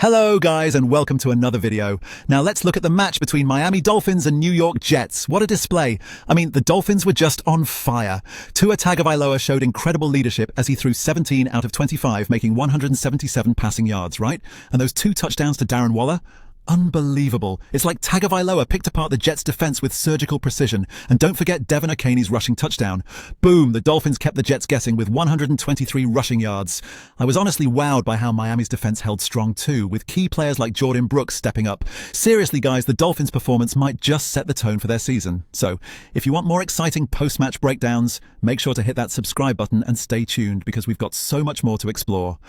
Hello guys and welcome to another video. Now let's look at the match between Miami Dolphins and New York Jets. What a display. I mean, the Dolphins were just on fire. Tua Tagovailoa showed incredible leadership as he threw 17 out of 25, making 177 passing yards, right? And those 2 touchdowns to Darren Waller? Unbelievable. It's like Tagovailoa picked apart the Jets' defense with surgical precision. And don't forget Devon Achane's rushing touchdown. Boom, the Dolphins kept the Jets guessing with 123 rushing yards. I was honestly wowed by how Miami's defense held strong too, with key players like Jordyn Brooks stepping up. Seriously guys, the Dolphins' performance might just set the tone for their season. So, if you want more exciting post-match breakdowns, make sure to hit that subscribe button and stay tuned because we've got so much more to explore.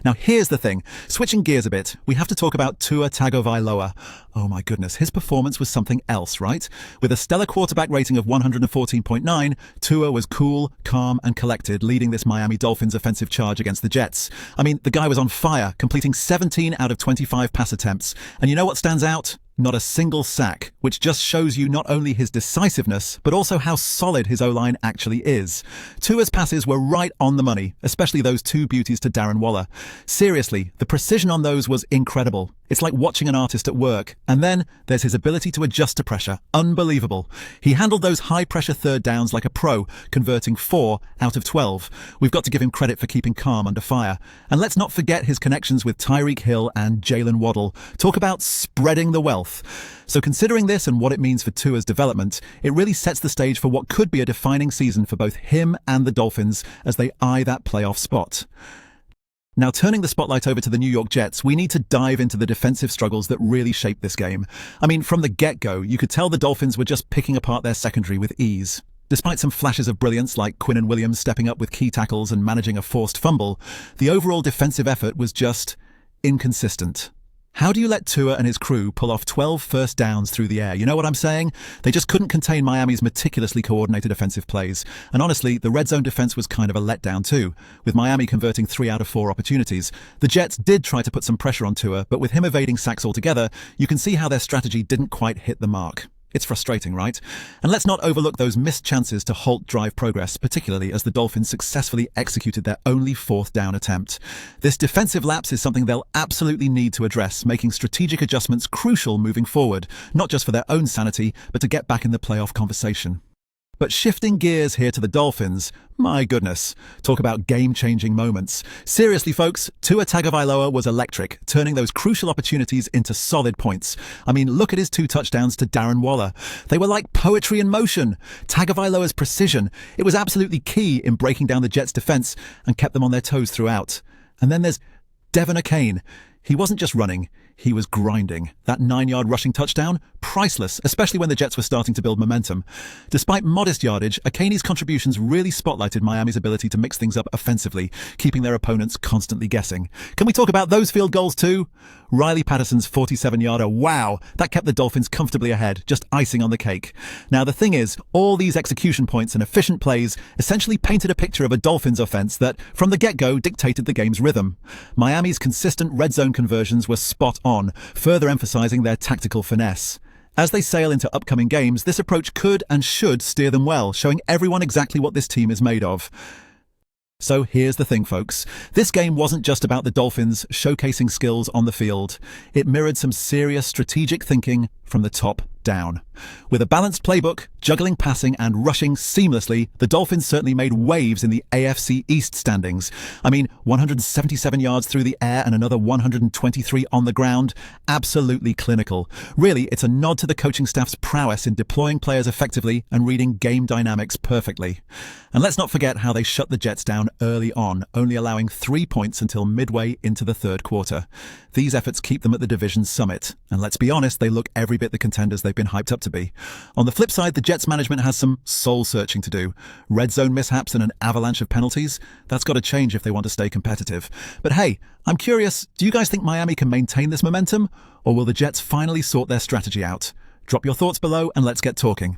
Now here's the thing, switching gears a bit, we have to talk about Tua Tagovailoa. Oh my goodness, his performance was something else, right? With a stellar quarterback rating of 114.9, Tua was cool, calm and collected, leading this Miami Dolphins offensive charge against the Jets. I mean, the guy was on fire, completing 17 out of 25 pass attempts. And you know what stands out? Not a single sack, which just shows you not only his decisiveness, but also how solid his O-line actually is. Tua's passes were right on the money, especially those 2 beauties to Darren Waller. Seriously, the precision on those was incredible. It's like watching an artist at work. And then there's his ability to adjust to pressure. Unbelievable. He handled those high-pressure third downs like a pro, converting 4 out of 12. We've got to give him credit for keeping calm under fire. And let's not forget his connections with Tyreek Hill and Jalen Waddle. Talk about spreading the wealth. So considering this and what it means for Tua's development, it really sets the stage for what could be a defining season for both him and the Dolphins as they eye that playoff spot. Now, turning the spotlight over to the New York Jets, we need to dive into the defensive struggles that really shaped this game. I mean, from the get-go, you could tell the Dolphins were just picking apart their secondary with ease. Despite some flashes of brilliance like Quinnen Williams stepping up with key tackles and managing a forced fumble, the overall defensive effort was just inconsistent. How do you let Tua and his crew pull off 12 first downs through the air? You know what I'm saying? They just couldn't contain Miami's meticulously coordinated offensive plays. And honestly, the red zone defense was kind of a letdown too, with Miami converting 3 out of 4 opportunities. The Jets did try to put some pressure on Tua, but with him evading sacks altogether, you can see how their strategy didn't quite hit the mark. It's frustrating, right? And let's not overlook those missed chances to halt drive progress, particularly as the Dolphins successfully executed their only 4th down attempt. This defensive lapse is something they'll absolutely need to address, making strategic adjustments crucial moving forward, not just for their own sanity, but to get back in the playoff conversation. But shifting gears here to the Dolphins, my goodness, talk about game-changing moments. Seriously, folks, Tua Tagovailoa was electric, turning those crucial opportunities into solid points. I mean, look at his 2 touchdowns to Darren Waller. They were like poetry in motion. Tagovailoa's precision, it was absolutely key in breaking down the Jets' defense and kept them on their toes throughout. And then there's Devon Achane. He wasn't just running, he was grinding. That 9-yard rushing touchdown, priceless, especially when the Jets were starting to build momentum. Despite modest yardage, Achane's contributions really spotlighted Miami's ability to mix things up offensively, keeping their opponents constantly guessing. Can we talk about those field goals too? Riley Patterson's 47-yarder, wow, that kept the Dolphins comfortably ahead, just icing on the cake. Now the thing is, all these execution points and efficient plays essentially painted a picture of a Dolphins offense that, from the get-go, dictated the game's rhythm. Miami's consistent red zone conversions were spot on, further emphasizing their tactical finesse. As they sail into upcoming games, this approach could and should steer them well, showing everyone exactly what this team is made of. So here's the thing, folks. This game wasn't just about the Dolphins showcasing skills on the field. It mirrored some serious strategic thinking from the top down. With a balanced playbook, juggling passing and rushing seamlessly, the Dolphins certainly made waves in the AFC East standings. I mean, 177 yards through the air and another 123 on the ground. Absolutely clinical. Really, it's a nod to the coaching staff's prowess in deploying players effectively and reading game dynamics perfectly. And let's not forget how they shut the Jets down early on, only allowing 3 points until midway into the 3rd quarter. These efforts keep them at the division's summit. And let's be honest, they look every bit the contenders they've been hyped up to be. On the flip side, the Jets management has some soul-searching to do. Red zone mishaps and an avalanche of penalties? That's got to change if they want to stay competitive. But hey, I'm curious, do you guys think Miami can maintain this momentum? Or will the Jets finally sort their strategy out? Drop your thoughts below and let's get talking.